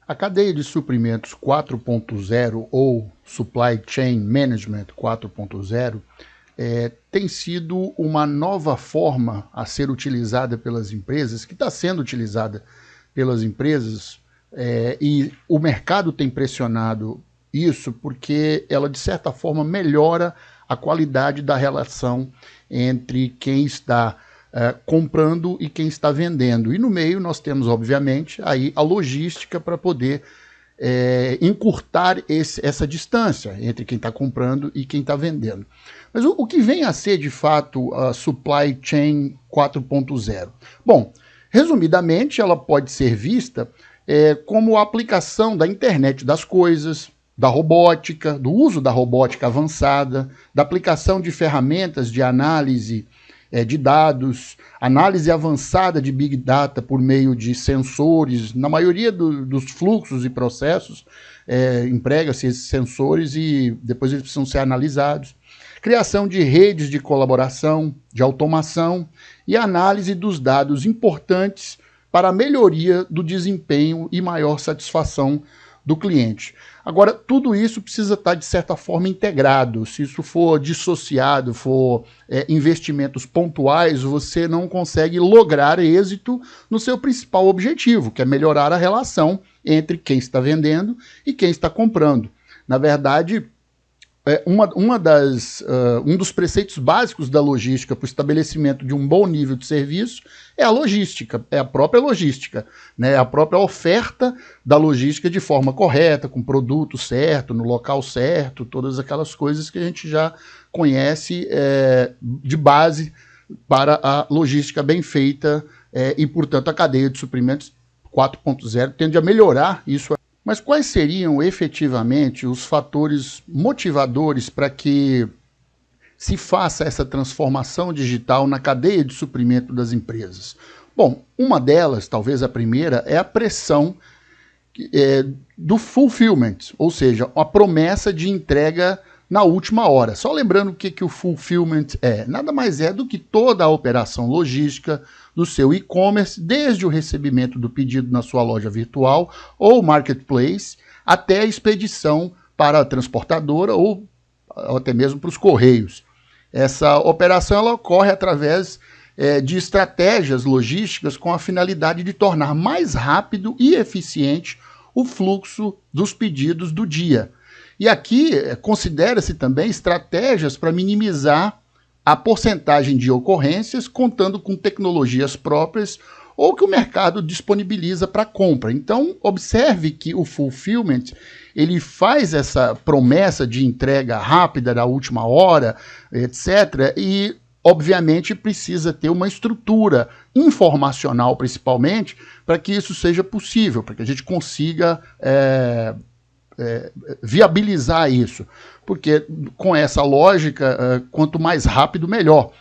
A cadeia de suprimentos 4.0 ou Supply Chain Management 4.0 tem sido uma nova forma a ser utilizada pelas empresas, que está sendo utilizada pelas empresas, e o mercado tem pressionado isso porque ela, de certa forma, melhora a qualidade da relação entre quem está comprando e quem está vendendo. E no meio nós temos, obviamente, aí a logística para poder encurtar essa distância entre quem está comprando e quem está vendendo. Mas o que vem a ser, de fato, a Supply Chain 4.0? Bom, resumidamente, ela pode ser vista como a aplicação da internet das coisas, da robótica, do uso da robótica avançada, da aplicação de ferramentas de análise de dados, análise avançada de Big Data por meio de sensores. Na maioria dos fluxos e processos, emprega-se esses sensores e depois eles precisam ser analisados. Criação de redes de colaboração, de automação e análise dos dados importantes para a melhoria do desempenho e maior satisfação do cliente. Agora, tudo isso precisa estar, de certa forma, integrado. Se isso for dissociado, for investimentos pontuais, você não consegue lograr êxito no seu principal objetivo, que é melhorar a relação entre quem está vendendo e quem está comprando. Na verdade, um dos preceitos básicos da logística para o estabelecimento de um bom nível de serviço é a logística, é a própria logística, né? A própria oferta da logística de forma correta, com produto certo, no local certo, todas aquelas coisas que a gente já conhece de base para a logística bem feita e, portanto, a cadeia de suprimentos 4.0 tende a melhorar isso. Mas quais seriam efetivamente os fatores motivadores para que se faça essa transformação digital na cadeia de suprimento das empresas? Bom, uma delas, talvez a primeira, é a pressão do fulfillment, ou seja, a promessa de entrega na última hora. Só lembrando o que o fulfillment é. Nada mais é do que toda a operação logística do seu e-commerce, desde o recebimento do pedido na sua loja virtual ou marketplace, até a expedição para a transportadora ou até mesmo para os correios. Essa operação ela ocorre através de estratégias logísticas com a finalidade de tornar mais rápido e eficiente o fluxo dos pedidos do dia. E aqui considera-se também estratégias para minimizar a porcentagem de ocorrências, contando com tecnologias próprias ou que o mercado disponibiliza para compra. Então, observe que o fulfillment ele faz essa promessa de entrega rápida da última hora, etc., e, obviamente, precisa ter uma estrutura informacional, principalmente, para que isso seja possível, para que a gente consiga viabilizar isso, porque com essa lógica, quanto mais rápido, melhor.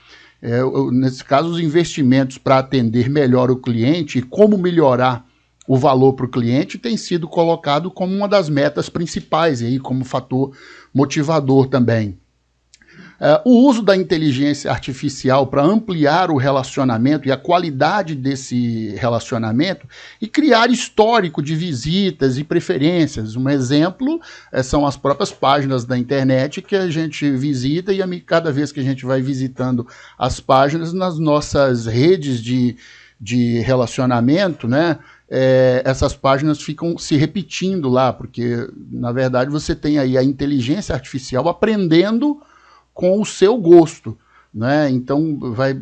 Nesse caso, os investimentos para atender melhor o cliente e como melhorar o valor para o cliente tem sido colocado como uma das metas principais, aí, como fator motivador também. O uso da inteligência artificial para ampliar o relacionamento e a qualidade desse relacionamento e criar histórico de visitas e preferências. Um exemplo são as próprias páginas da internet que a gente visita e cada vez que a gente vai visitando as páginas nas nossas redes de relacionamento, né? Essas páginas ficam se repetindo lá, porque, na verdade, você tem aí a inteligência artificial aprendendo com o seu gosto, né? Então vai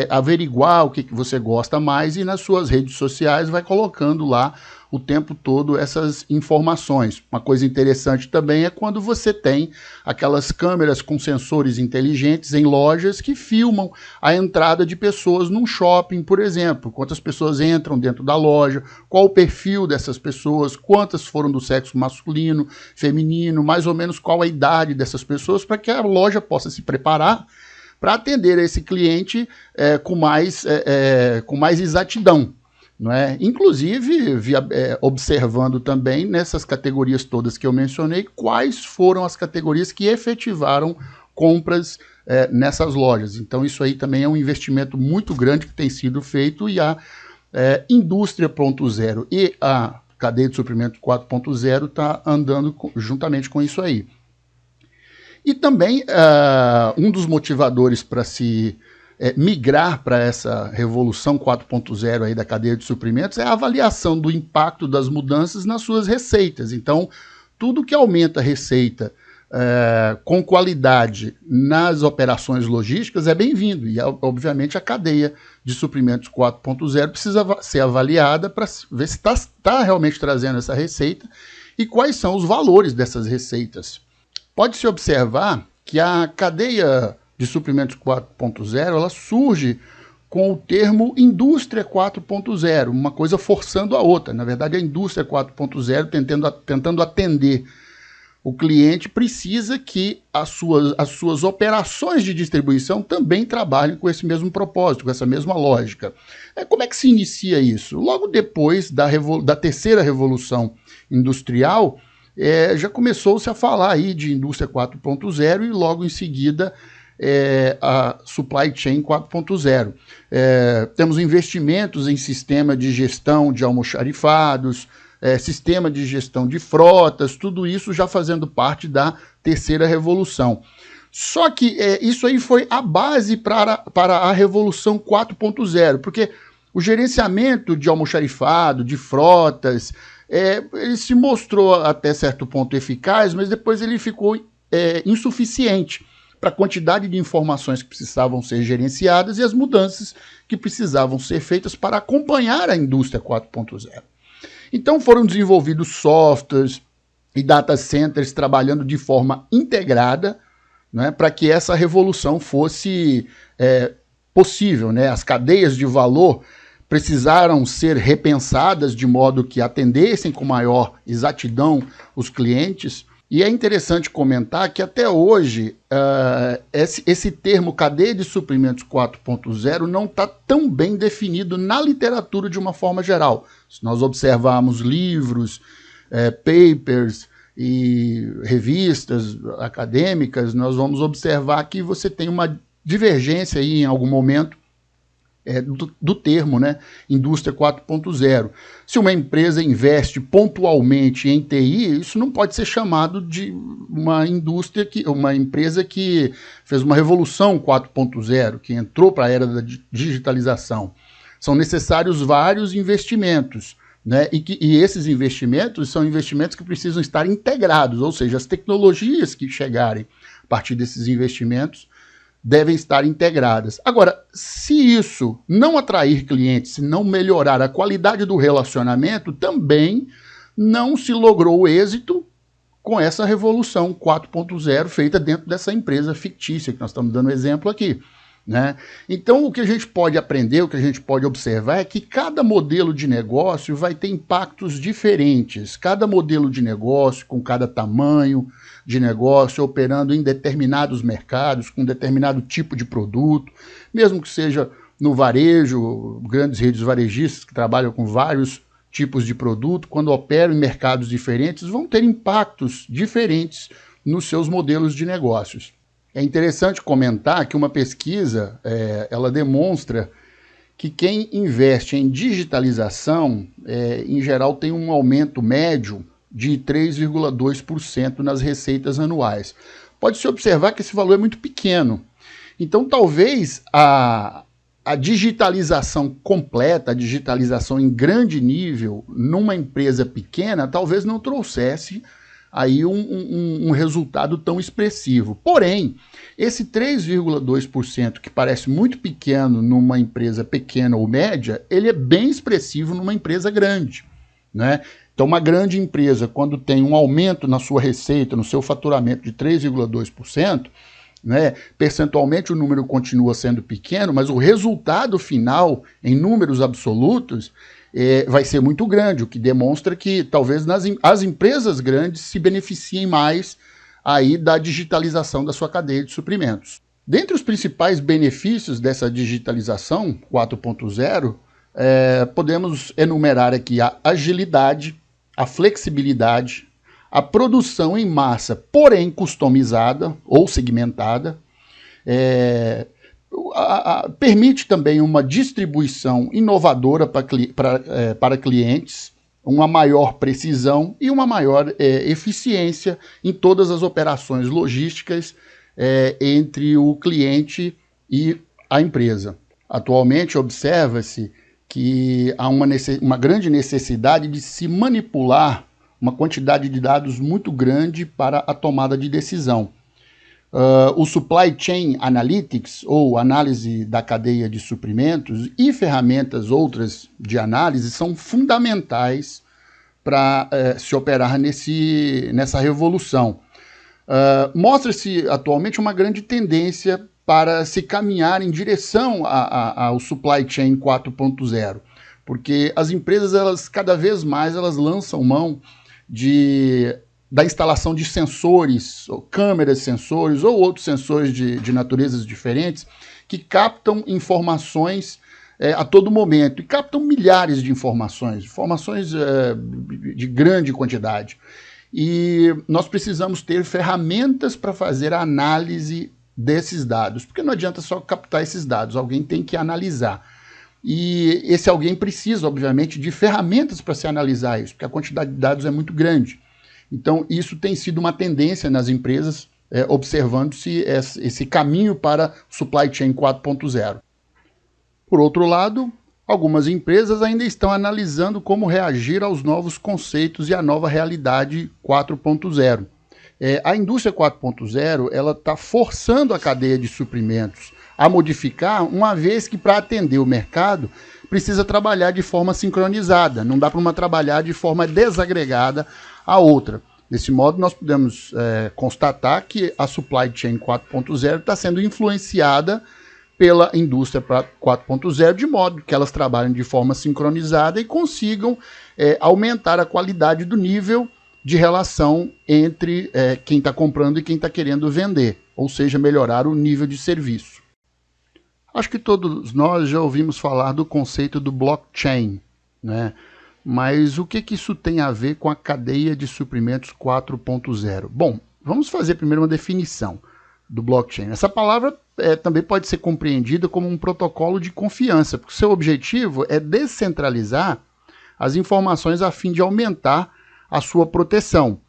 averiguar o que você gosta mais e nas suas redes sociais vai colocando lá o tempo todo essas informações. Uma coisa interessante também é quando você tem aquelas câmeras com sensores inteligentes em lojas que filmam a entrada de pessoas num shopping, por exemplo. Quantas pessoas entram dentro da loja, qual o perfil dessas pessoas, quantas foram do sexo masculino, feminino, mais ou menos qual a idade dessas pessoas, para que a loja possa se preparar para atender esse cliente com mais exatidão. Não é? Inclusive, observando também nessas categorias todas que eu mencionei, quais foram as categorias que efetivaram compras nessas lojas. Então isso aí também é um investimento muito grande que tem sido feito e a Indústria 4.0 e a cadeia de suprimento 4.0 está andando juntamente com isso aí. E também um dos motivadores para se migrar para essa revolução 4.0 aí da cadeia de suprimentos é a avaliação do impacto das mudanças nas suas receitas. Então, tudo que aumenta a receita com qualidade nas operações logísticas é bem-vindo. E, obviamente, a cadeia de suprimentos 4.0 precisa ser avaliada para ver se está realmente trazendo essa receita e quais são os valores dessas receitas. Pode-se observar que a cadeia de suprimentos 4.0 ela surge com o termo indústria 4.0, uma coisa forçando a outra. Na verdade, a indústria 4.0, tentando atender o cliente, precisa que as suas operações de distribuição também trabalhem com esse mesmo propósito, com essa mesma lógica. Como é que se inicia isso? Logo depois da terceira revolução industrial, já começou-se a falar aí de indústria 4.0 e logo em seguida a supply chain 4.0. Temos investimentos em sistema de gestão de almoxarifados, sistema de gestão de frotas, tudo isso já fazendo parte da terceira revolução. Só que isso aí foi a base para a revolução 4.0, porque o gerenciamento de almoxarifado, de frotas, ele se mostrou até certo ponto eficaz, mas depois ele ficou insuficiente para a quantidade de informações que precisavam ser gerenciadas e as mudanças que precisavam ser feitas para acompanhar a indústria 4.0. Então foram desenvolvidos softwares e data centers trabalhando de forma integrada, né, para que essa revolução fosse possível, né? As cadeias de valor precisaram ser repensadas de modo que atendessem com maior exatidão os clientes. E é interessante comentar que até hoje esse termo cadeia de suprimentos 4.0 não está tão bem definido na literatura de uma forma geral. Se nós observarmos livros, papers e revistas acadêmicas, nós vamos observar que você tem uma divergência aí em algum momento do termo, né, indústria 4.0. Se uma empresa investe pontualmente em TI, isso não pode ser chamado de uma empresa que fez uma revolução 4.0, que entrou para a era da digitalização. São necessários vários investimentos, né, e esses investimentos são investimentos que precisam estar integrados, ou seja, as tecnologias que chegarem a partir desses investimentos devem estar integradas. Agora, se isso não atrair clientes, se não melhorar a qualidade do relacionamento, também não se logrou êxito com essa revolução 4.0 feita dentro dessa empresa fictícia, que nós estamos dando exemplo aqui, né? Então, o que a gente pode aprender, o que a gente pode observar é que cada modelo de negócio vai ter impactos diferentes. Cada modelo de negócio, com cada tamanho de negócio, operando em determinados mercados, com determinado tipo de produto, mesmo que seja no varejo, grandes redes varejistas que trabalham com vários tipos de produto, quando operam em mercados diferentes, vão ter impactos diferentes nos seus modelos de negócios. É interessante comentar que uma pesquisa, ela demonstra que quem investe em digitalização, em geral, tem um aumento médio de 3,2% nas receitas anuais. Pode-se observar que esse valor é muito pequeno. Então, talvez a digitalização completa, a digitalização em grande nível, numa empresa pequena, talvez não trouxesse aí um resultado tão expressivo. Porém, esse 3,2%, que parece muito pequeno numa empresa pequena ou média, ele é bem expressivo numa empresa grande, né? Então, uma grande empresa, quando tem um aumento na sua receita, no seu faturamento de 3,2%, né, percentualmente o número continua sendo pequeno, mas o resultado final, em números absolutos, vai ser muito grande, o que demonstra que talvez as empresas grandes se beneficiem mais aí da digitalização da sua cadeia de suprimentos. Dentre os principais benefícios dessa digitalização 4.0, podemos enumerar aqui a agilidade, a flexibilidade, a produção em massa, porém customizada ou segmentada, permite também uma distribuição inovadora para clientes, uma maior precisão e uma maior eficiência em todas as operações logísticas entre o cliente e a empresa. Atualmente, observa-se que há uma grande necessidade de se manipular uma quantidade de dados muito grande para a tomada de decisão. O Supply Chain Analytics, ou análise da cadeia de suprimentos, e ferramentas outras de análise são fundamentais para se operar nessa revolução. Mostra-se atualmente uma grande tendência para se caminhar em direção ao Supply Chain 4.0, porque as empresas, elas cada vez mais lançam mão da instalação de sensores, ou câmeras sensores, ou outros sensores de naturezas diferentes, que captam informações a todo momento, e captam milhares de informações de grande quantidade. E nós precisamos ter ferramentas para fazer a análise desses dados, porque não adianta só captar esses dados, alguém tem que analisar. E esse alguém precisa, obviamente, de ferramentas para se analisar isso, porque a quantidade de dados é muito grande. Então, isso tem sido uma tendência nas empresas, observando-se esse caminho para Supply Chain 4.0. Por outro lado, algumas empresas ainda estão analisando como reagir aos novos conceitos e à nova realidade 4.0. A indústria 4.0 ela está forçando a cadeia de suprimentos a modificar, uma vez que para atender o mercado precisa trabalhar de forma sincronizada, não dá para uma trabalhar de forma desagregada a outra. Desse modo, nós podemos constatar que a Supply Chain 4.0 está sendo influenciada pela indústria 4.0, de modo que elas trabalhem de forma sincronizada e consigam aumentar a qualidade do nível de relação entre quem está comprando e quem está querendo vender, ou seja, melhorar o nível de serviço. Acho que todos nós já ouvimos falar do conceito do blockchain, né? Mas o que isso tem a ver com a cadeia de suprimentos 4.0? Bom, vamos fazer primeiro uma definição do blockchain. Essa palavra também pode ser compreendida como um protocolo de confiança, porque seu objetivo é descentralizar as informações a fim de aumentar a sua proteção.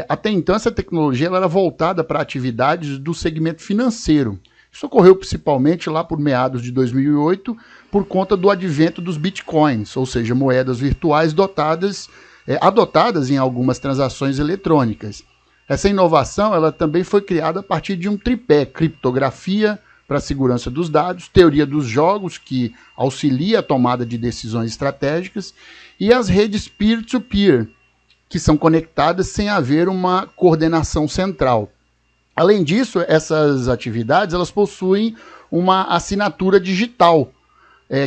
Até então, essa tecnologia ela era voltada para atividades do segmento financeiro. Isso ocorreu principalmente lá por meados de 2008, por conta do advento dos bitcoins, ou seja, moedas virtuais adotadas em algumas transações eletrônicas. Essa inovação ela também foi criada a partir de um tripé: criptografia para a segurança dos dados, teoria dos jogos, que auxilia a tomada de decisões estratégicas, e as redes peer-to-peer, que são conectadas sem haver uma coordenação central. Além disso, essas atividades elas possuem uma assinatura digital,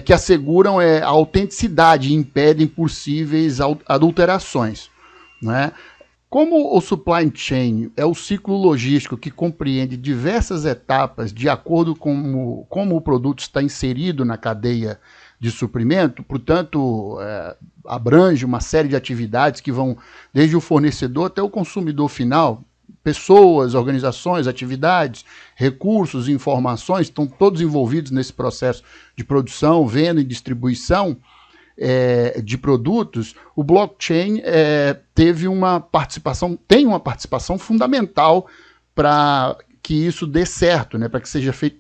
que asseguram a autenticidade e impedem possíveis adulterações, né? Como o supply chain é o ciclo logístico que compreende diversas etapas de acordo com como o produto está inserido na cadeia de suprimento, portanto, abrange uma série de atividades que vão desde o fornecedor até o consumidor final. Pessoas, organizações, atividades, recursos, informações estão todos envolvidos nesse processo de produção, venda e distribuição de produtos. O blockchain tem uma participação fundamental para que isso dê certo, né, para que seja feito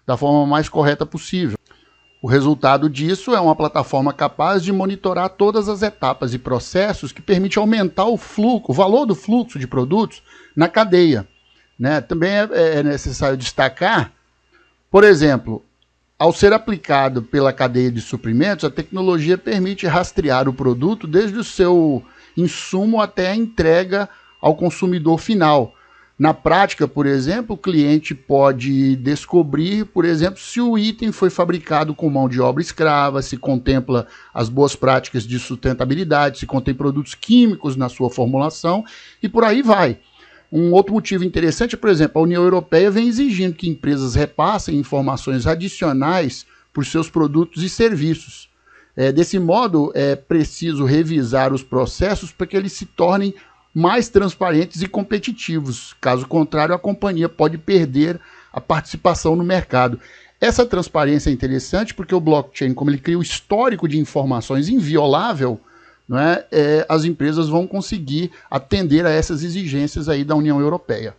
da forma mais correta possível. O resultado disso é uma plataforma capaz de monitorar todas as etapas e processos que permite aumentar o valor do fluxo de produtos na cadeia, né? Também é necessário destacar, por exemplo, ao ser aplicado pela cadeia de suprimentos, a tecnologia permite rastrear o produto desde o seu insumo até a entrega ao consumidor final. Na prática, por exemplo, o cliente pode descobrir, por exemplo, se o item foi fabricado com mão de obra escrava, se contempla as boas práticas de sustentabilidade, se contém produtos químicos na sua formulação e por aí vai. Um outro motivo interessante é, por exemplo, a União Europeia vem exigindo que empresas repassem informações adicionais por seus produtos e serviços. Desse modo, é preciso revisar os processos para que eles se tornem mais transparentes e competitivos. Caso contrário, a companhia pode perder a participação no mercado. Essa transparência é interessante porque o blockchain, como ele cria o histórico de informações inviolável, não é, as empresas vão conseguir atender a essas exigências aí da União Europeia.